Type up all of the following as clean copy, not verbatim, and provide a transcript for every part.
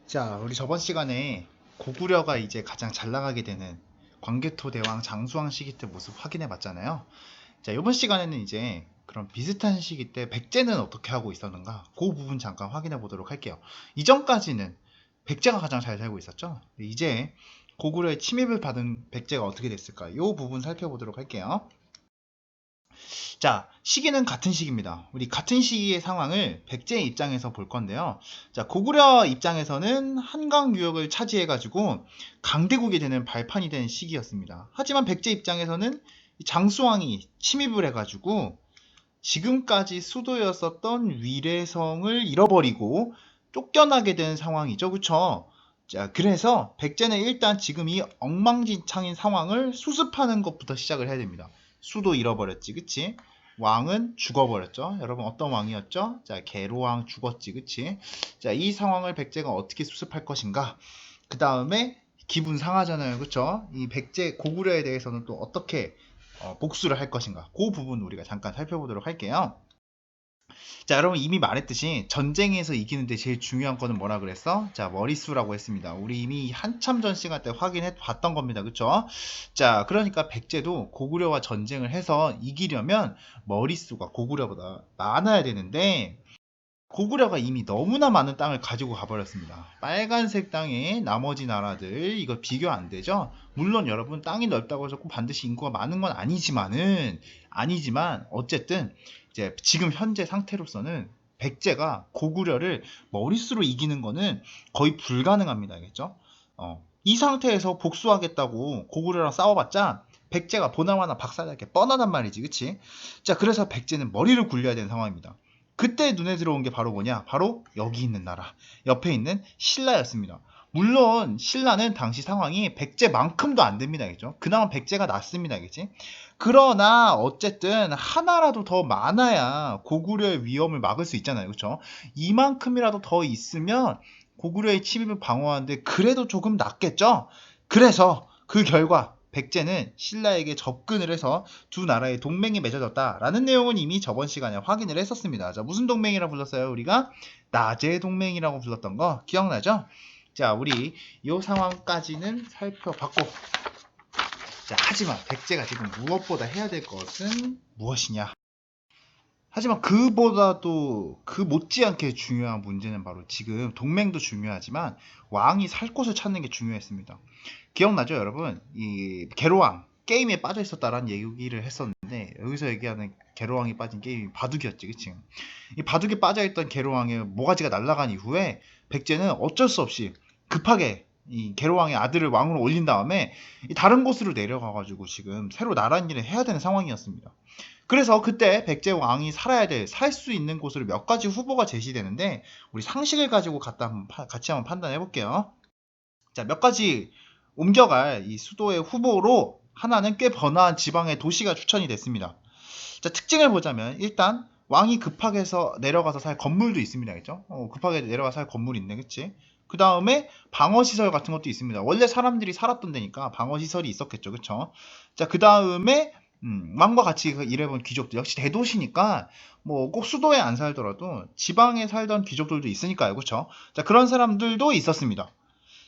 자, 우리 저번 시간에 고구려가 이제 가장 잘 나가게 되는 광개토 대왕 장수왕 시기 때 모습 확인해 봤잖아요. 자, 이번 시간에는 이제 그런 비슷한 시기 때 백제는 어떻게 하고 있었는가, 그 부분 잠깐 확인해 보도록 할게요. 이전까지는 백제가 가장 잘 살고 있었죠. 이제 고구려의 침입을 받은 백제가 어떻게 됐을까, 이 부분 살펴보도록 할게요. 자, 시기는 같은 시기입니다. 우리 같은 시기의 상황을 백제 입장에서 볼 건데요. 자, 고구려 입장에서는 한강 유역을 차지해가지고 강대국이 되는 발판이 된 시기였습니다. 하지만 백제 입장에서는 장수왕이 침입을 해가지고 지금까지 수도였었던 위례성을 잃어버리고 쫓겨나게 된 상황이죠. 그쵸? 자, 그래서 백제는 일단 지금 이 엉망진창인 상황을 수습하는 것부터 시작을 해야 됩니다. 수도 잃어버렸지, 그치? 왕은 죽어버렸죠. 여러분, 어떤 왕이었죠? 자, 계로왕 죽었지, 그치? 자, 이 상황을 백제가 어떻게 수습할 것인가? 그 다음에 기분 상하잖아요, 그쵸? 이 백제 고구려에 대해서는 또 어떻게 복수를 할 것인가? 그 부분 우리가 잠깐 살펴보도록 할게요. 자, 여러분 이미 말했듯이 전쟁에서 이기는데 제일 중요한 거는 뭐라 그랬어? 자, 머릿수라고 했습니다. 우리 이미 한참 전 시간 때 확인해 봤던 겁니다. 그쵸? 자, 그러니까 백제도 고구려와 전쟁을 해서 이기려면 머릿수가 고구려보다 많아야 되는데 고구려가 이미 너무나 많은 땅을 가지고 가버렸습니다. 빨간색 땅에 나머지 나라들 이거 비교 안 되죠? 물론 여러분 땅이 넓다고 해서 꼭 반드시 인구가 많은 건 아니지만 어쨌든 이제 지금 현재 상태로서는 백제가 고구려를 머릿수로 이기는 거는 거의 불가능합니다. 알겠죠? 이 상태에서 복수하겠다고 고구려랑 싸워봤자 백제가 보나마나 박살날 게 뻔하단 말이지, 그치? 자, 그래서 백제는 머리를 굴려야 되는 상황입니다. 그때 눈에 들어온 게 바로 뭐냐? 바로 여기 있는 나라, 옆에 있는 신라였습니다. 물론 신라는 당시 상황이 백제만큼도 안 됩니다. 그죠? 그나마 백제가 낫습니다. 그치? 그러나 어쨌든 하나라도 더 많아야 고구려의 위험을 막을 수 있잖아요. 그렇죠? 이만큼이라도 더 있으면 고구려의 침입을 방어하는데 그래도 조금 낫겠죠? 그래서 그 결과 백제는 신라에게 접근을 해서 두 나라의 동맹이 맺어졌다라는 내용은 이미 저번 시간에 확인을 했었습니다. 자, 무슨 동맹이라고 불렀어요? 우리가 나제 동맹이라고 불렀던 거 기억나죠? 자, 우리 이 상황까지는 살펴봤고, 자, 하지만 백제가 지금 무엇보다 해야 될 것은 무엇이냐? 하지만 그보다도 그 못지않게 중요한 문제는 바로 지금 동맹도 중요하지만 왕이 살 곳을 찾는 게 중요했습니다. 기억나죠, 여러분? 이 계로왕 게임에 빠져 있었다라는 얘기를 했었는데 여기서 얘기하는 계로왕이 빠진 게임이 바둑이었지, 그치? 이 바둑에 빠져있던 계로왕의 모가지가 날아간 이후에 백제는 어쩔 수 없이 급하게 이 계로왕의 아들을 왕으로 올린 다음에 다른 곳으로 내려가가지고 지금 새로 나란 일을 해야 되는 상황이었습니다. 그래서 그때 백제 왕이 살아야 될, 살 수 있는 곳으로 몇 가지 후보가 제시되는데 우리 상식을 가지고 같이 한번 판단해 볼게요. 자, 몇 가지 옮겨갈 이 수도의 후보로 하나는 꽤 번화한 지방의 도시가 추천이 됐습니다. 자, 특징을 보자면 일단 왕이 급하게 해서 내려가서 살 건물도 있습니다. 그죠? 급하게 내려가서 살 건물이 있네. 그치? 그 다음에 방어시설 같은 것도 있습니다. 원래 사람들이 살았던 데니까 방어시설이 있었겠죠. 그쵸? 자, 그 다음에 왕과 같이 일해본 귀족들 역시 대도시니까 뭐 꼭 수도에 안 살더라도 지방에 살던 귀족들도 있으니까요. 그쵸? 자, 그런 사람들도 있었습니다.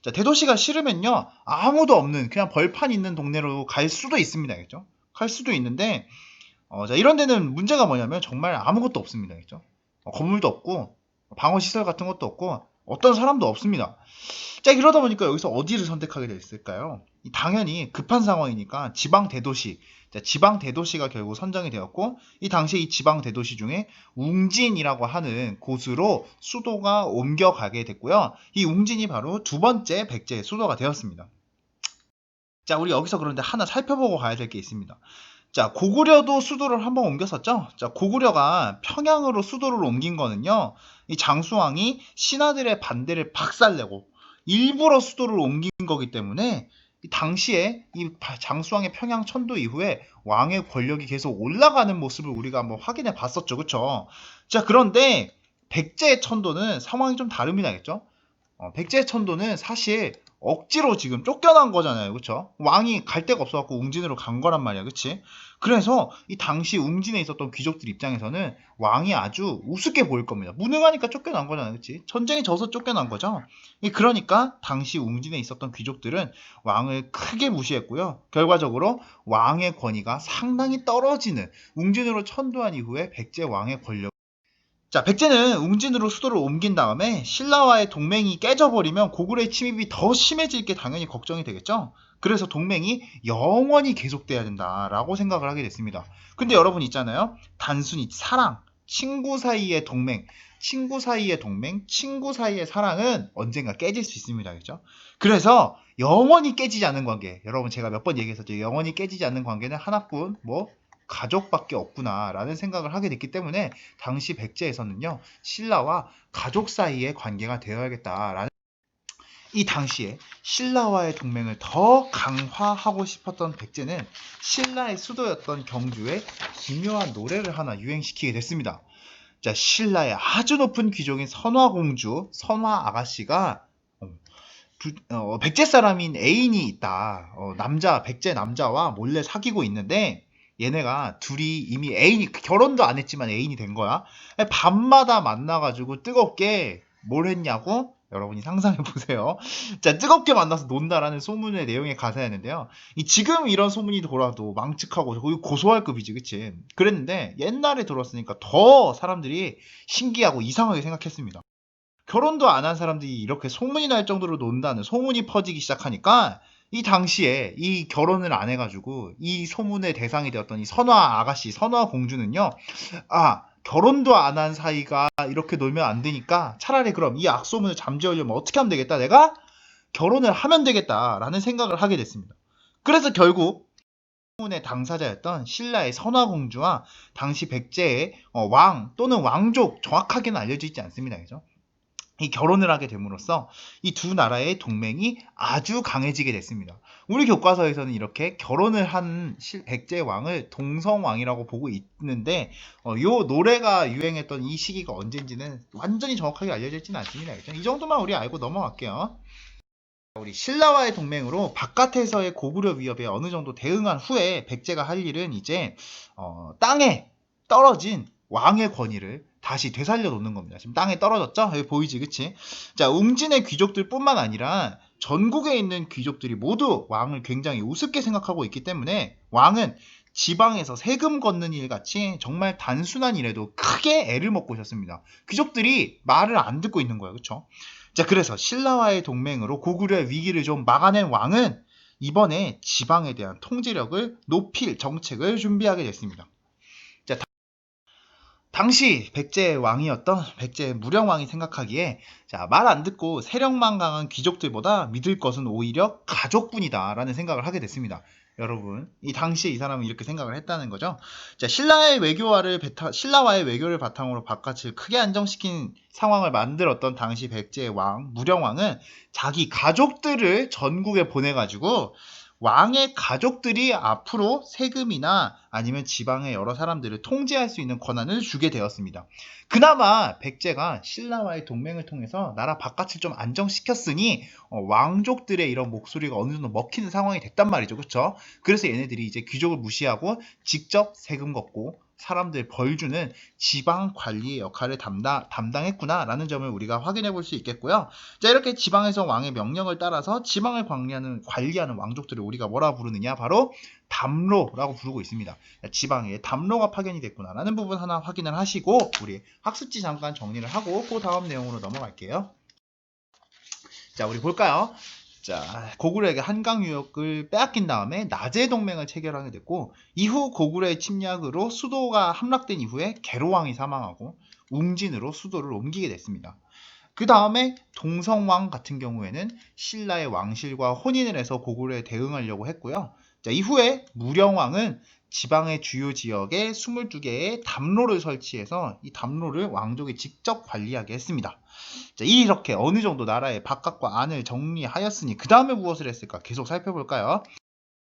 자, 대도시가 싫으면요 아무도 없는 그냥 벌판 있는 동네로 갈 수도 있습니다. 그죠? 갈 수도 있는데 자, 이런 데는 문제가 뭐냐면 정말 아무것도 없습니다. 그죠? 건물도 없고 방어 시설 같은 것도 없고 어떤 사람도 없습니다. 자, 그러다 보니까 여기서 어디를 선택하게 됐을까요? 당연히 급한 상황이니까 지방 대도시. 자, 지방 대도시가 결국 선정이 되었고 이 당시에 이 지방 대도시 중에 웅진이라고 하는 곳으로 수도가 옮겨가게 됐고요. 이 웅진이 바로 두 번째 백제의 수도가 되었습니다. 자, 우리 여기서 그런데 하나 살펴보고 가야 될 게 있습니다. 자, 고구려도 수도를 한번 옮겼었죠? 자, 고구려가 평양으로 수도를 옮긴 거는요, 이 장수왕이 신하들의 반대를 박살내고 일부러 수도를 옮긴 거기 때문에 이 당시에 이 장수왕의 평양 천도 이후에 왕의 권력이 계속 올라가는 모습을 우리가 한번 확인해 봤었죠. 그쵸? 자, 그런데 백제의 천도는 상황이 좀 다릅니다. 겠죠? 백제 천도는 사실 억지로 지금 쫓겨난 거잖아요. 그쵸? 왕이 갈 데가 없어갖고 웅진으로 간 거란 말이야. 그치? 그래서 이 당시 웅진에 있었던 귀족들 입장에서는 왕이 아주 우습게 보일 겁니다. 무능하니까 쫓겨난 거잖아요. 그치? 전쟁에 져서 쫓겨난 거죠. 그러니까 당시 웅진에 있었던 귀족들은 왕을 크게 무시했고요. 결과적으로 왕의 권위가 상당히 떨어지는 웅진으로 천도한 이후에 백제 왕의 권력. 자, 백제는 웅진으로 수도를 옮긴 다음에 신라와의 동맹이 깨져버리면 고구려의 침입이 더 심해질 게 당연히 걱정이 되겠죠? 그래서 동맹이 영원히 계속돼야 된다라고 생각을 하게 됐습니다. 근데 여러분 있잖아요. 단순히 사랑, 친구 사이의 동맹, 친구 사이의 사랑은 언젠가 깨질 수 있습니다. 그죠? 그래서 영원히 깨지지 않는 관계, 여러분 제가 몇 번 얘기했었죠. 영원히 깨지지 않는 관계는 하나뿐, 가족밖에 없구나라는 생각을 하게 됐기 때문에 당시 백제에서는요, 신라와 가족 사이의 관계가 되어야겠다라는, 이 당시에 신라와의 동맹을 더 강화하고 싶었던 백제는 신라의 수도였던 경주에 기묘한 노래를 하나 유행시키게 됐습니다. 자, 신라의 아주 높은 귀족인 선화공주, 선화 아가씨가 백제 사람인 애인이 있다. 백제 남자와 몰래 사귀고 있는데 얘네가 둘이 이미 결혼도 안 했지만 애인이 된 거야. 밤마다 만나가지고 뜨겁게 뭘 했냐고? 여러분이 상상해 보세요. 자, 뜨겁게 만나서 논다라는 소문의 내용의 가사였는데요. 지금 이런 소문이 돌아도 망측하고 거의 고소할 급이지, 그치? 그랬는데 옛날에 들었으니까 더 사람들이 신기하고 이상하게 생각했습니다. 결혼도 안 한 사람들이 이렇게 소문이 날 정도로 논다는 소문이 퍼지기 시작하니까 이 당시에 이 결혼을 안 해가지고 이 소문의 대상이 되었던 이 선화 아가씨, 선화 공주는요, 결혼도 안 한 사이가 이렇게 놀면 안 되니까 차라리 그럼 이 악소문을 잠재우려면 어떻게 하면 되겠다? 내가 결혼을 하면 되겠다라는 생각을 하게 됐습니다. 그래서 결국 소문의 당사자였던 신라의 선화 공주와 당시 백제의 왕 또는 왕족, 정확하게는 알려져 있지 않습니다. 그죠? 이 결혼을 하게 됨으로써 이 두 나라의 동맹이 아주 강해지게 됐습니다. 우리 교과서에서는 이렇게 결혼을 한 백제 왕을 동성왕이라고 보고 있는데 요 노래가 유행했던 이 시기가 언젠지는 완전히 정확하게 알려져 있지는 않습니다. 그렇죠? 이 정도만 우리 알고 넘어갈게요. 우리 신라와의 동맹으로 바깥에서의 고구려 위협에 어느 정도 대응한 후에 백제가 할 일은 이제 땅에 떨어진 왕의 권위를 다시 되살려 놓는 겁니다. 지금 땅에 떨어졌죠? 여기 보이지, 그치? 자, 웅진의 귀족들뿐만 아니라 전국에 있는 귀족들이 모두 왕을 굉장히 우습게 생각하고 있기 때문에 왕은 지방에서 세금 걷는 일 같이 정말 단순한 일에도 크게 애를 먹고 있었습니다. 귀족들이 말을 안 듣고 있는 거예요, 그쵸? 자, 그래서 신라와의 동맹으로 고구려의 위기를 좀 막아낸 왕은 이번에 지방에 대한 통제력을 높일 정책을 준비하게 됐습니다. 자, 당시 백제 왕이었던 백제 무령왕이 생각하기에 말 안 듣고 세력만 강한 귀족들보다 믿을 것은 오히려 가족뿐이다라는 생각을 하게 됐습니다. 여러분, 이 당시에 이 사람은 이렇게 생각을 했다는 거죠. 자, 신라와의 외교를 바탕으로 바깥을 크게 안정시킨 상황을 만들었던 당시 백제의 왕 무령왕은 자기 가족들을 전국에 보내가지고 왕의 가족들이 앞으로 세금이나 아니면 지방의 여러 사람들을 통제할 수 있는 권한을 주게 되었습니다. 그나마 백제가 신라와의 동맹을 통해서 나라 바깥을 좀 안정시켰으니 왕족들의 이런 목소리가 어느 정도 먹히는 상황이 됐단 말이죠. 그렇죠? 그래서 얘네들이 이제 귀족을 무시하고 직접 세금 걷고 사람들 벌 주는 지방 관리의 역할을 담당했구나라는 점을 우리가 확인해 볼 수 있겠고요. 자, 이렇게 지방에서 왕의 명령을 따라서 지방을 관리하는 왕족들을 우리가 뭐라 부르느냐? 바로 담로라고 부르고 있습니다. 지방에 담로가 파견이 됐구나라는 부분 하나 확인을 하시고 우리 학습지 잠깐 정리를 하고 그 다음 내용으로 넘어갈게요. 자, 우리 볼까요? 자, 고구려에게 한강 유역을 빼앗긴 다음에 나제 동맹을 체결하게 됐고 이후 고구려의 침략으로 수도가 함락된 이후에 계로왕이 사망하고 웅진으로 수도를 옮기게 됐습니다. 그 다음에 동성왕 같은 경우에는 신라의 왕실과 혼인을 해서 고구려에 대응하려고 했고요. 자, 이후에 무령왕은 지방의 주요 지역에 22개의 담로를 설치해서 이 담로를 왕족이 직접 관리하게 했습니다. 자, 이렇게 어느 정도 나라의 바깥과 안을 정리하였으니 그 다음에 무엇을 했을까? 계속 살펴볼까요?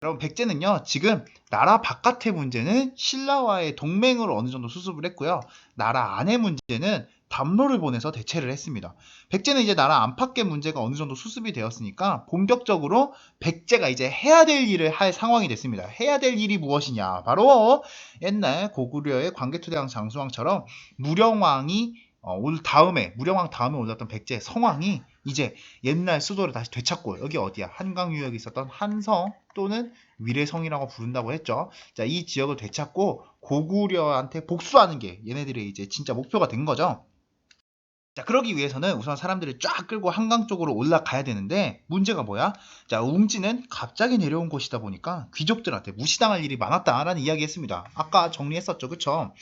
여러분, 백제는요, 지금 나라 바깥의 문제는 신라와의 동맹으로 어느 정도 수습을 했고요. 나라 안의 문제는 담로를 보내서 대체를 했습니다. 백제는 이제 나라 안팎의 문제가 어느 정도 수습이 되었으니까 본격적으로 백제가 이제 해야 될 일을 할 상황이 됐습니다. 해야 될 일이 무엇이냐? 바로 옛날 고구려의 광개토대왕 장수왕처럼 무령왕이 무령왕 다음에 올랐던 백제 성왕이 이제 옛날 수도를 다시 되찾고, 여기 어디야? 한강 유역에 있었던 한성 또는 위례성이라고 부른다고 했죠. 자, 이 지역을 되찾고 고구려한테 복수하는 게 얘네들의 이제 진짜 목표가 된 거죠. 자, 그러기 위해서는 우선 사람들을 쫙 끌고 한강 쪽으로 올라가야 되는데, 문제가 뭐야? 자, 웅지는 갑자기 내려온 곳이다 보니까 귀족들한테 무시당할 일이 많았다라는 이야기 했습니다. 아까 정리했었죠, 그쵸?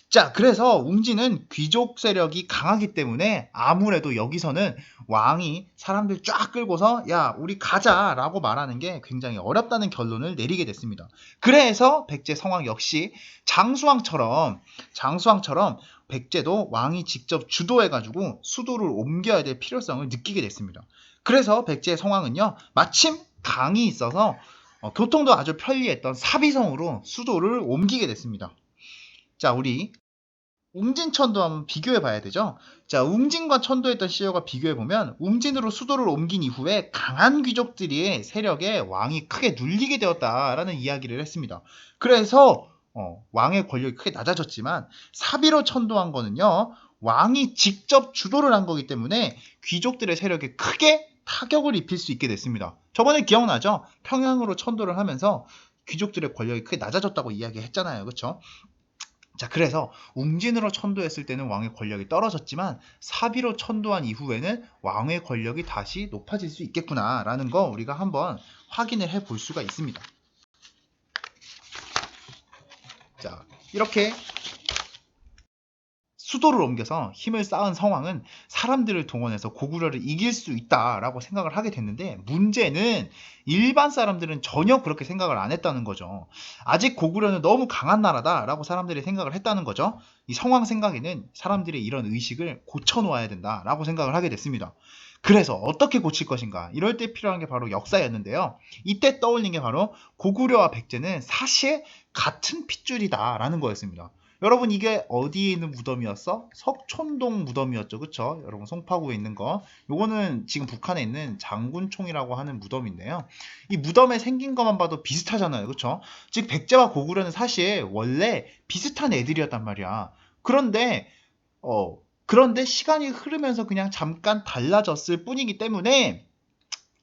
자, 그래서 웅지는 귀족 세력이 강하기 때문에 아무래도 여기서는 왕이 사람들 쫙 끌고서 야, 우리 가자라고 말하는 게 굉장히 어렵다는 결론을 내리게 됐습니다. 그래서 백제 성왕 역시 장수왕처럼 백제도 왕이 직접 주도해가지고 수도를 옮겨야 될 필요성을 느끼게 됐습니다. 그래서 백제 성왕은요, 마침 강이 있어서 교통도 아주 편리했던 사비성으로 수도를 옮기게 됐습니다. 자, 우리 웅진천도 한번 비교해 봐야 되죠. 자, 웅진과 천도했던 시절과 비교해 보면 웅진으로 수도를 옮긴 이후에 강한 귀족들의 세력에 왕이 크게 눌리게 되었다라는 이야기를 했습니다. 그래서 왕의 권력이 크게 낮아졌지만 사비로 천도한 거는요, 왕이 직접 주도를 한 거기 때문에 귀족들의 세력에 크게 타격을 입힐 수 있게 됐습니다. 저번에 기억나죠? 평양으로 천도를 하면서 귀족들의 권력이 크게 낮아졌다고 이야기했잖아요. 그렇죠? 자, 그래서 웅진으로 천도했을 때는 왕의 권력이 떨어졌지만 사비로 천도한 이후에는 왕의 권력이 다시 높아질 수 있겠구나라는 거 우리가 한번 확인을 해볼 수가 있습니다. 자, 이렇게 수도를 옮겨서 힘을 쌓은 성왕은 사람들을 동원해서 고구려를 이길 수 있다라고 생각을 하게 됐는데, 문제는 일반 사람들은 전혀 그렇게 생각을 안 했다는 거죠. 아직 고구려는 너무 강한 나라다라고 사람들이 생각을 했다는 거죠. 이 성왕 생각에는 사람들의 이런 의식을 고쳐놓아야 된다라고 생각을 하게 됐습니다. 그래서 어떻게 고칠 것인가? 이럴 때 필요한 게 바로 역사였는데요. 이때 떠올린 게 바로 고구려와 백제는 사실 같은 핏줄이다라는 거였습니다. 여러분, 이게 어디에 있는 무덤이었어? 석촌동 무덤이었죠, 그쵸? 여러분, 송파구에 있는 거, 요거는 지금 북한에 있는 장군총이라고 하는 무덤인데요, 이 무덤에 생긴 것만 봐도 비슷하잖아요, 그쵸? 즉 백제와 고구려는 사실 원래 비슷한 애들이었단 말이야. 그런데 시간이 흐르면서 그냥 잠깐 달라졌을 뿐이기 때문에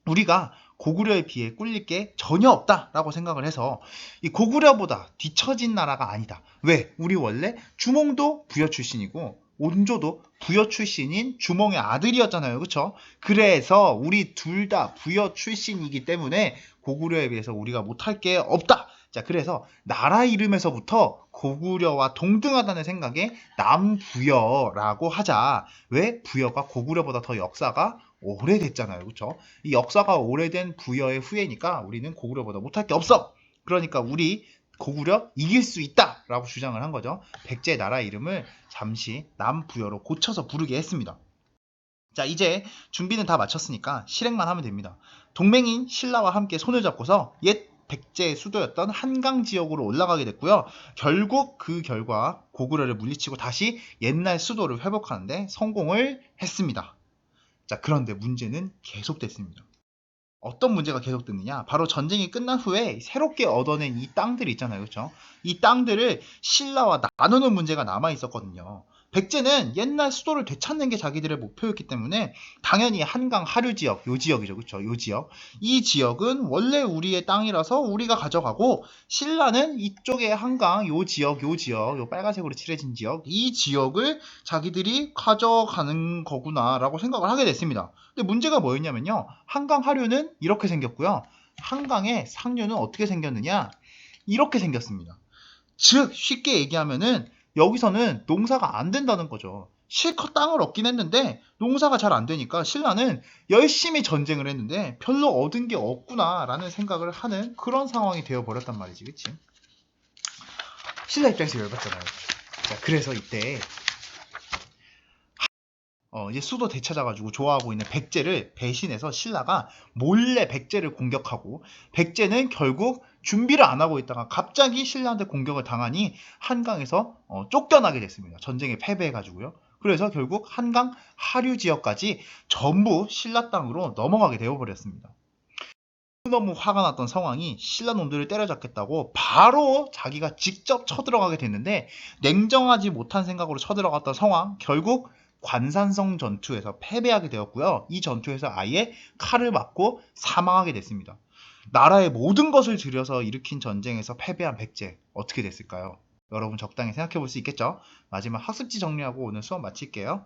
우리가 고구려에 비해 꿀릴 게 전혀 없다라고 생각을 해서 이 고구려보다 뒤처진 나라가 아니다. 왜? 우리 원래 주몽도 부여 출신이고 온조도 부여 출신인 주몽의 아들이었잖아요. 그쵸? 그래서 우리 둘 다 부여 출신이기 때문에 고구려에 비해서 우리가 못할 게 없다. 자, 그래서 나라 이름에서부터 고구려와 동등하다는 생각에 남부여라고 하자. 왜? 부여가 고구려보다 더 역사가 오래됐잖아요. 그쵸? 이 역사가 오래된 부여의 후예니까 우리는 고구려보다 못할 게 없어. 그러니까 우리 고구려 이길 수 있다 라고 주장을 한 거죠. 백제 나라 이름을 잠시 남부여로 고쳐서 부르게 했습니다. 자, 이제 준비는 다 마쳤으니까 실행만 하면 됩니다. 동맹인 신라와 함께 손을 잡고서 옛 백제의 수도였던 한강 지역으로 올라가게 됐고요. 결국 그 결과 고구려를 물리치고 다시 옛날 수도를 회복하는데 성공을 했습니다. 자, 그런데 문제는 계속됐습니다. 어떤 문제가 계속됐느냐? 바로 전쟁이 끝난 후에 새롭게 얻어낸 이 땅들이 있잖아요. 그렇죠? 이 땅들을 신라와 나누는 문제가 남아 있었거든요. 백제는 옛날 수도를 되찾는 게 자기들의 목표였기 때문에 당연히 한강 하류 지역, 요 지역이죠. 그렇죠? 요 지역. 이 지역은 원래 우리의 땅이라서 우리가 가져가고, 신라는 이쪽에 한강 요 지역, 요 빨간색으로 칠해진 지역, 이 지역을 자기들이 가져가는 거구나라고 생각을 하게 됐습니다. 근데 문제가 뭐였냐면요, 한강 하류는 이렇게 생겼고요, 한강의 상류는 어떻게 생겼느냐, 이렇게 생겼습니다. 즉 쉽게 얘기하면은 여기서는 농사가 안 된다는 거죠. 실컷 땅을 얻긴 했는데 농사가 잘 안 되니까 신라는 열심히 전쟁을 했는데 별로 얻은 게 없구나라는 생각을 하는 그런 상황이 되어버렸단 말이지. 그치? 신라 입장에서 열받잖아요. 자, 그래서 이때 이제 수도 되찾아가지고 좋아하고 있는 백제를 배신해서 신라가 몰래 백제를 공격하고, 백제는 결국 준비를 안 하고 있다가 갑자기 신라한테 공격을 당하니 한강에서 쫓겨나게 됐습니다. 전쟁에 패배해가지고요. 그래서 결국 한강 하류 지역까지 전부 신라 땅으로 넘어가게 되어버렸습니다. 너무 화가 났던 성왕이 신라 놈들을 때려잡겠다고 바로 자기가 직접 쳐들어가게 됐는데, 냉정하지 못한 생각으로 쳐들어갔던 성왕, 결국 관산성 전투에서 패배하게 되었고요. 이 전투에서 아예 칼을 맞고 사망하게 됐습니다. 나라의 모든 것을 들여서 일으킨 전쟁에서 패배한 백제, 어떻게 됐을까요? 여러분 적당히 생각해 볼 수 있겠죠? 마지막 학습지 정리하고 오늘 수업 마칠게요.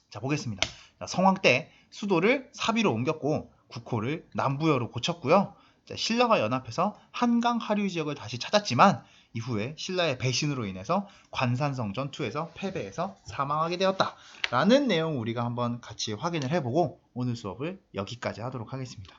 자, 보겠습니다. 자, 성왕 때 수도를 사비로 옮겼고 국호를 남부여로 고쳤고요. 자, 신라가 연합해서 한강 하류 지역을 다시 찾았지만 이후에 신라의 배신으로 인해서 관산성 전투에서 패배해서 사망하게 되었다 라는 내용 우리가 한번 같이 확인을 해보고 오늘 수업을 여기까지 하도록 하겠습니다.